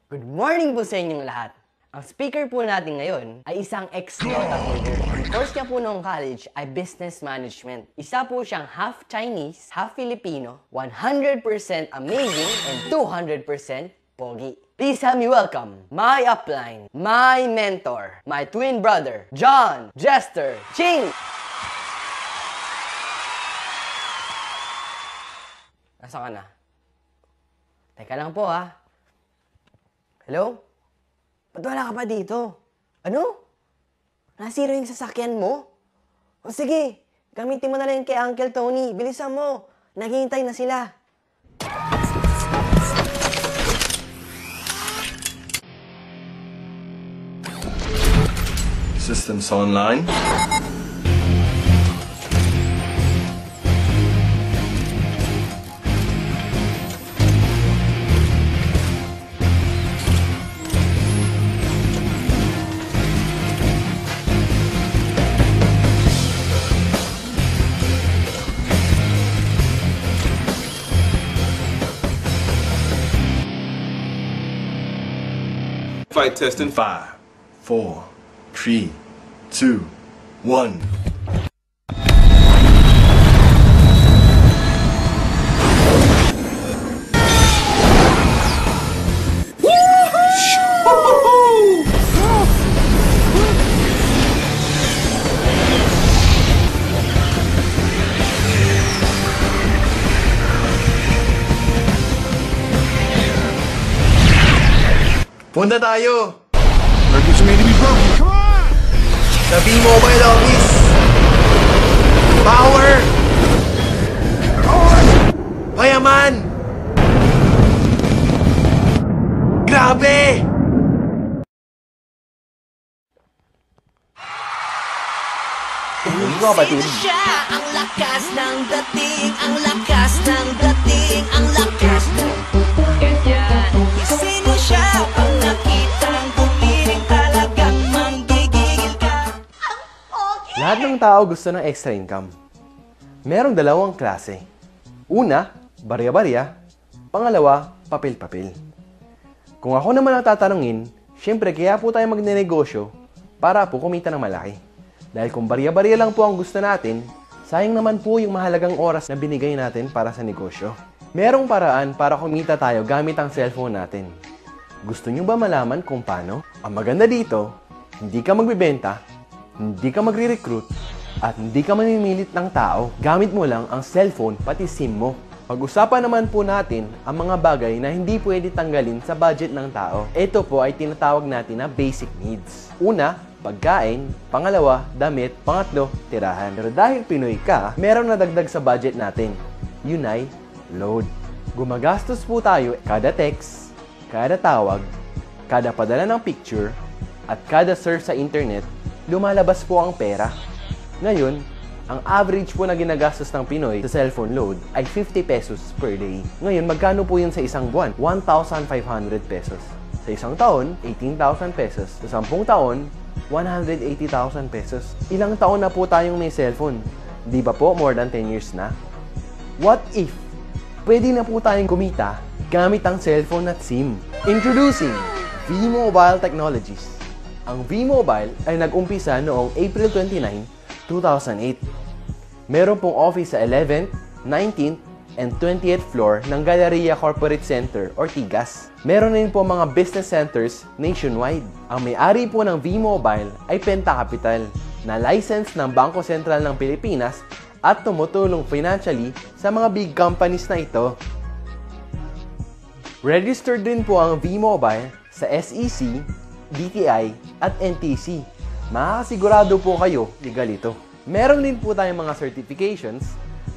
Good morning po sa inyong lahat. Ang speaker po natin ngayon ay isang ex-Dota player. Ang course niya po noong college ay Business Management. Isa po siyang half Chinese, half Filipino, 100% amazing, and 200% pogi. Please help me welcome my upline, my mentor, my twin brother, John Jester Ching! Nasaan ka na? Teka lang po ha. Hello? Ba't wala ka pa dito? Ano? Nasira yung sasakyan mo? O sige, gamitin mo na lang kay Uncle Tony. Bilisan mo. Naghihintay na sila. Systems online. Flight test in 5, 4, 3, 2, 1. Punta tayo! Circuits made to be broken. Come on! Sa V-Mobile Office! Power! Payaman! Grabe! Hindi ko kapatid. Siya ang lakas ng dating, ang lakas ng dating, ang lakas ng ganyan. Sino siya pag nakitang gumiling talagang manggigigil ka? Ang pogi! Lahat ng tao gusto ng extra income. Merong dalawang klase. Una, barya-barya. Pangalawa, papel-papel. Kung ako naman ang tatanungin, syempre kaya po tayo magnenegosyo para po kumita ng malaki. Dahil kung barya-barya lang po ang gusto natin, sayang naman po yung mahalagang oras na binigay natin para sa negosyo. Merong paraan para kumita tayo gamit ang cellphone natin. Gusto nyo ba malaman kung paano? Ang maganda dito, hindi ka magbibenta, hindi ka magre-recruit, at hindi ka mamimilit ng tao. Gamit mo lang ang cellphone pati SIM mo. Pag-usapan naman po natin ang mga bagay na hindi pwede tanggalin sa budget ng tao. Ito po ay tinatawag natin na basic needs. Una, pagkain. Pangalawa, damit. Pangatlo, tirahan. Pero dahil Pinoy ka, meron na dagdag sa budget natin. Yun ay load. Gumagastos po tayo kada text, kada tawag, kada padala ng picture, at kada surf sa internet, lumalabas po ang pera. Ngayon, ang average po na ginagastos ng Pinoy sa cellphone load ay 50 pesos per day. Ngayon, magkano po yun sa isang buwan? 1,500 pesos. Sa isang taon, 18,000 pesos. Sa 10 taon, 180,000 pesos. Ilang taon na po tayong may cellphone? Di ba po more than 10 years na? What if pwede na po tayong kumita gamit ang cellphone at SIM? Introducing V-Mobile Technologies. Ang V-Mobile ay nag-umpisa noong April 29, 2008. Meron pong office sa 11th, 19th, and 20th floor ng Galleria Corporate Center or TIGAS. Meron din po mga business centers nationwide. Ang may-ari po ng V-Mobile ay Penta Capital, na license ng Bangko Sentral ng Pilipinas at tumutulong financially sa mga big companies na ito. Registered din po ang V-Mobile sa SEC, DTI, at NTC. Makakasigurado po kayo legal ito. Meron din po tayong mga certifications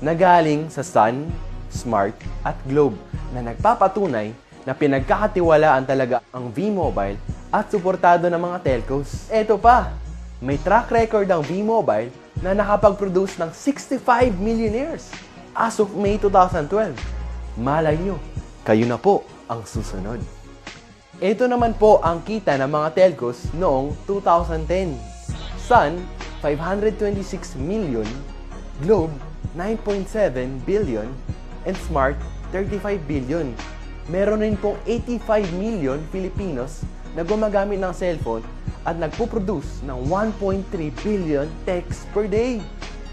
na galing sa Sun, Smart, at Globe na nagpapatunay na pinagkakatiwalaan talaga ang V-Mobile at suportado ng mga telcos. Eto pa, may track record ang V-Mobile na nakapag-produce ng 65 millionaires as of May 2012. Malay nyo, kayo na po ang susunod. Ito naman po ang kita ng mga telcos noong 2010. Sun, 526 million, Globe, 9.7 billion, and Smart, 35 billion. meron rin pong 85 million Filipinos na gumagamit ng cellphone at nagpo-produce ng 1.3 billion texts per day.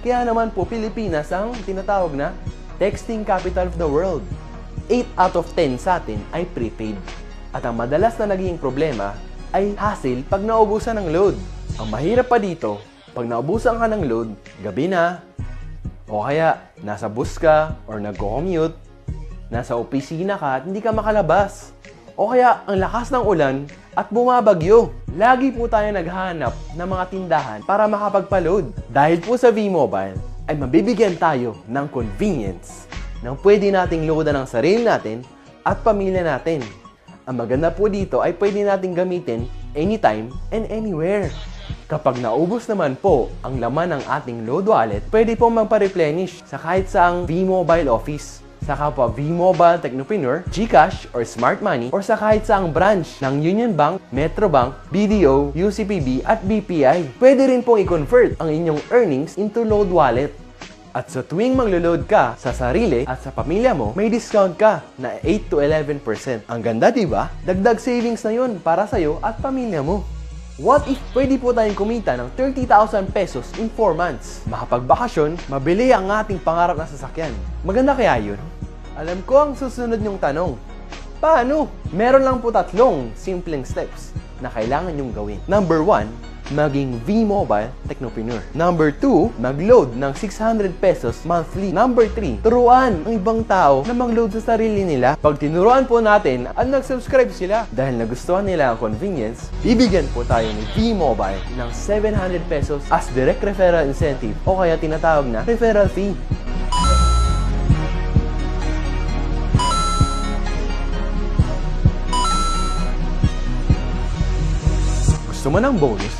Kaya naman po Pilipinas ang tinatawag na texting capital of the world. 8 out of 10 sa atin ay prepaid. At ang madalas na naging problema ay hassle pag naubusan ng load. Ang mahirap pa dito, pag naubusan ka ng load, gabi na, o kaya nasa bus ka or nagko-commute, nasa opisina ka at hindi ka makalabas. O kaya ang lakas ng ulan at bumabagyo. Lagi po tayo naghahanap ng mga tindahan para makapagpa-load. Dahil po sa V-Mobile ay mabibigyan tayo ng convenience nang pwede nating loadan ang sarili natin at pamilya natin. Ang maganda po dito ay pwede nating gamitin anytime and anywhere. Kapag naubos naman po ang laman ng ating load wallet, pwede po magpa-replenish sa kahit saang V-Mobile office. Sa kapwa V-Mobile Technopreneur, GCash or Smart Money, or sa kahit saang branch ng Union Bank, Metro Bank, BDO, UCPB at BPI. Pwede rin pong i-convert ang inyong earnings into load wallet. At sa tuwing maglo-load ka sa sarili at sa pamilya mo, may discount ka na 8 to 11%. Ang ganda, diba? Dagdag savings na yun para sa'yo at pamilya mo. What if pwede po tayong kumita ng 30,000 pesos in 4 months? Makapagbakasyon, mabili ang ating pangarap na sasakyan. Maganda kaya yun? Alam ko ang susunod niyong tanong. Paano? Meron lang po 3 simpleng steps na kailangan niyong gawin. Number 1, maging V-Mobile Technopreneur. Number 2, mag-load ng 600 pesos monthly. Number 3, turuan ang ibang tao na mag-load sa sarili nila. Pag tinuruan po natin at nag-subscribe sila dahil nagustuhan nila ang convenience, bibigyan po tayo ni V-Mobile ng 700 pesos as direct referral incentive o kaya tinatawag na referral fee. Gusto mo ng bonus?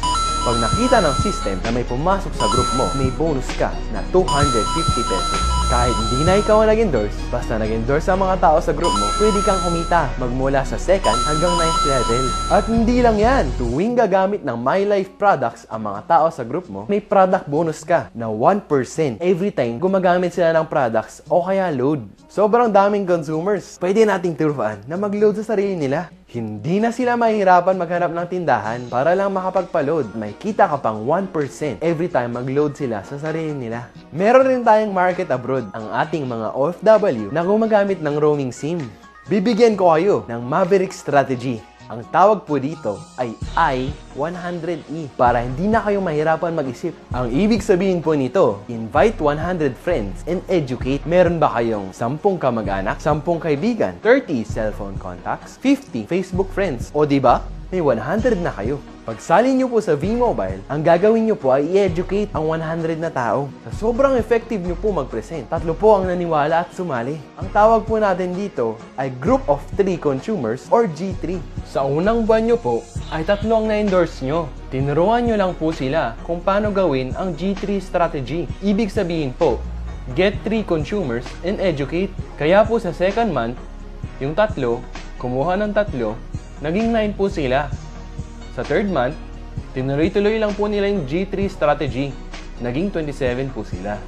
Pag nakita ng system na may pumasok sa group mo, may bonus ka na 250 pesos. Kahit hindi na ikaw ang nag-endorse, basta nag-endorse ang mga tao sa group mo, pwede kang kumita magmula sa 2nd hanggang 9th level. At hindi lang yan, tuwing gagamit ng My Life products ang mga tao sa group mo, may product bonus ka na 1% every time gumagamit sila ng products o kaya load. Sobrang daming consumers, pwede nating turuan na mag-load sa sarili nila. Hindi na sila mahirapan maghanap ng tindahan para lang makapagpa-load. May kita ka pang 1% every time mag-load sila sa sarili nila. Meron rin tayong market abroad, ang ating mga OFW na gumagamit ng roaming SIM. Bibigyan ko kayo ng Maverick Strategy. Ang tawag po dito ay I-100E para hindi na kayo mahirapan mag-isip. Ang ibig sabihin po nito, invite 100 friends and educate. Meron ba kayong 10 kamag-anak, 10 kaibigan, 30 cellphone contacts, 50 Facebook friends, o diba? May 100 na kayo. Pagsali nyo po sa V-Mobile, ang gagawin nyo po ay i-educate ang 100 na tao. Sa sobrang effective nyo po mag-present, 3 po ang naniwala at sumali. Ang tawag po natin dito ay Group of 3 Consumers or G3. Sa unang buwan nyo po, ay 3 ang na-endorse nyo. Tinuruan nyo lang po sila kung paano gawin ang G3 strategy. Ibig sabihin po, get 3 consumers and educate. Kaya po sa 2nd month, yung 3, kumuha ng 3, naging 9 po sila. Sa 3rd month, tinuloy-tuloy lang po nila yung G3 strategy. Naging 27 po sila.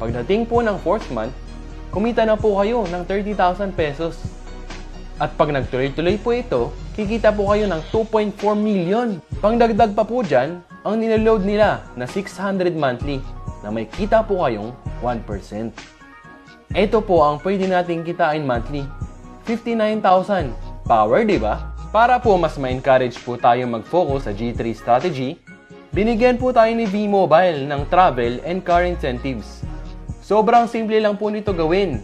Pagdating po ng 4th month, kumita na po kayo ng 30,000 pesos. At pag nagtuloy-tuloy po ito, kikita po kayo ng 2.4 million. Pangdagdag pa po dyan, ang niload nila na 600 monthly na may kita po kayong 1%. Ito po ang pwede nating kitain monthly. 59,000. Power, di ba? Para po mas ma-encourage po tayo mag-focus sa G3 strategy, binigyan po tayo ni V-Mobile ng travel and car incentives. Sobrang simple lang po nito gawin.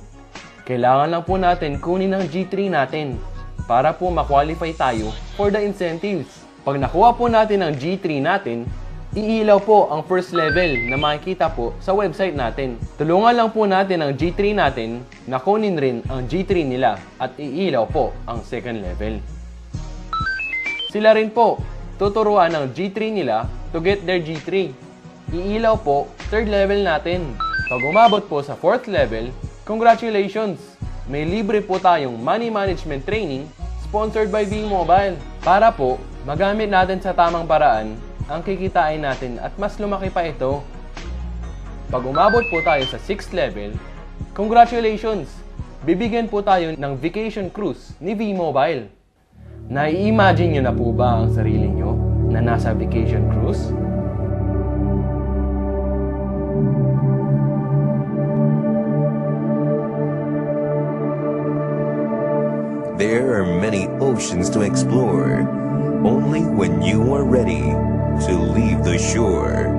Kailangan lang po natin kunin ang G3 natin para po ma-qualify tayo for the incentives. Pag nakuha po natin ang G3 natin, iilaw po ang first level na makikita po sa website natin. Tulungan lang po natin ang G3 natin na kunin rin ang G3 nila at iilaw po ang second level. Sila rin po tuturuan ng G3 nila to get their G3. Iilaw po third level natin. Pag umabot po sa 4th level, congratulations! May libre po tayong money management training sponsored by V-Mobile para po magamit natin sa tamang paraan ang kikitain natin at mas lumaki pa ito. Pag umabot po tayo sa 6th level, congratulations! bibigyan po tayo ng vacation cruise ni V-Mobile. Nai-imagine nyo na po ba ang sarili nyo na nasa vacation cruise? There are many oceans to explore, only when you are ready to leave the shore.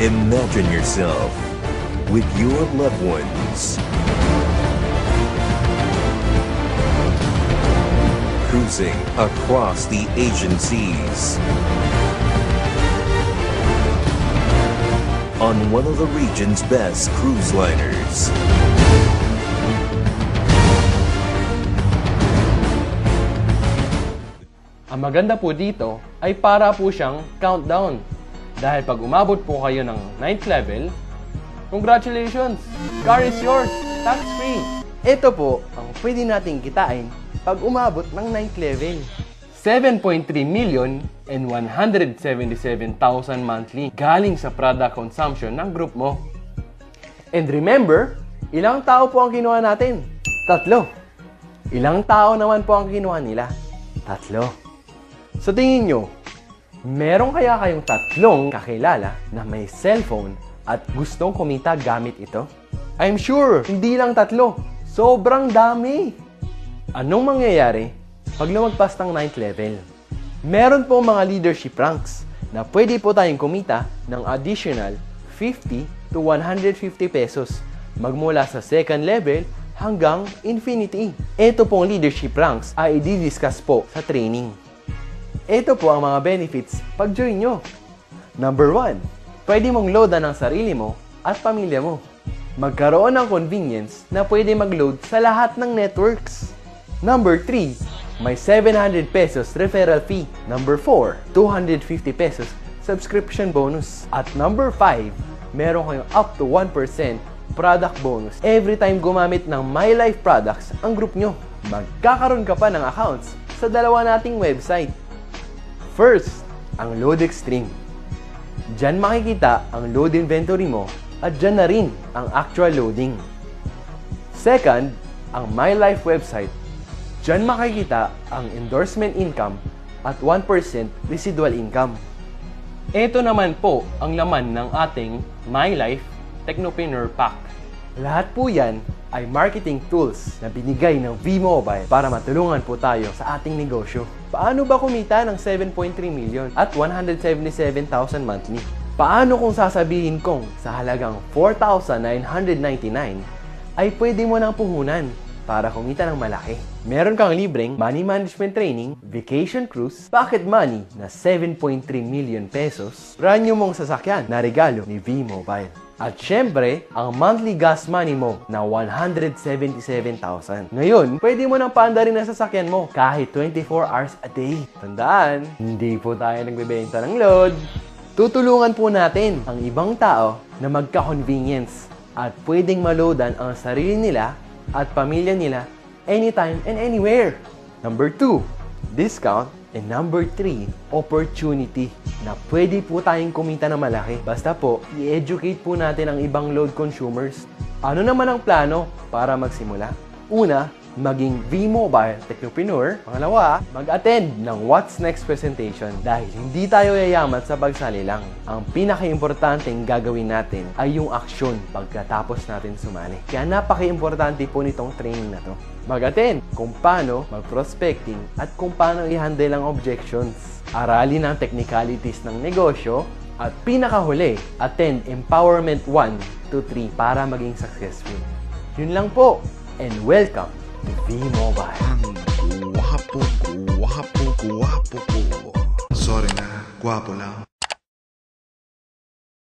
Imagine yourself with your loved ones cruising across the Asian seas on one of the region's best cruise liners. Ang maganda po dito ay para po siyang countdown. Dahil pag umabot po kayo ng 9th level, congratulations! Car is yours! Tax-free! Ito po ang pwede nating kitain pag umabot ng 9th level. 7.3 million and 177,000 monthly galing sa product consumption ng group mo. And remember, ilang tao po ang kinuha natin? 3. Ilang tao naman po ang kinuha nila? 3. Sa tingin nyo, meron kaya kayong 3 kakilala na may cellphone at gustong kumita gamit ito? I'm sure, hindi lang 3. Sobrang dami! Anong mangyayari pag lumagpas ng 9th level? Meron po mga leadership ranks na pwede po tayong kumita ng additional 50 to 150 pesos magmula sa 2nd level hanggang infinity. Ito pong leadership ranks ay i-discuss po sa training. Ito po ang mga benefits pag join nyo. Number 1, pwede mong loadan ang sarili mo at pamilya mo. Magkaroon ng convenience na pwede mag-load sa lahat ng networks. Number 3, may 700 pesos referral fee. Number 4, 250 pesos subscription bonus. At number 5, meron kayong up to 1% product bonus every time gumamit ng MyLife products ang group nyo. Magkakaroon ka pa ng accounts sa dalawa nating website. First, ang Load Extreme. Diyan makikita ang load inventory mo at diyan na rin ang actual loading. Second, ang MyLife website. Diyan makikita ang endorsement income at 1% residual income. Ito naman po ang laman ng ating MyLife Technopreneur Pack. Lahat po yan ay marketing tools na binigay ng V-Mobile para matulungan po tayo sa ating negosyo. Paano ba kumita ng 7.3 million at 177,000 monthly? Paano kung sasabihin kong sa halagang 4,999 ay pwede mo nang puhunan para kumita ng malaki? Meron kang libreng money management training, vacation cruise, pocket money na 7.3 million pesos, brand new mong sasakyan na regalo ni V-Mobile. At syempre, ang monthly gas money mo na 177,000. Ngayon, pwede mo nang paandarin ang sasakyan mo kahit 24 hours a day. Tandaan, hindi po tayo nagbebenta ng load. Tutulungan po natin ang ibang tao na magka-convenience at pwedeng maloadan ang sarili nila at pamilya nila anytime and anywhere. Number 2, discount. And number 3, opportunity na pwede po tayong kumita na malaki. Basta po, i-educate po natin ang ibang load consumers. Ano naman ang plano para magsimula? Una, maging V-Mobile Technopreneur. Pangalawa, mag-attend ng What's Next presentation dahil hindi tayo yayaman sa pagsali lang. Ang pinaka-importanteng gagawin natin ay yung aksyon pagkatapos natin sumali. Kaya napaka-importante po nitong training na to. Mag-attend kung paano mag-prospecting at kung paano i-handle ang objections. Aralin ang technicalities ng negosyo at pinakahuli, attend Empowerment 1 to 3 para maging successful. Yun lang po, and welcome to V-Mobile. Guwapo, guwapo, guwapo po. Sorry na, guwapo lang.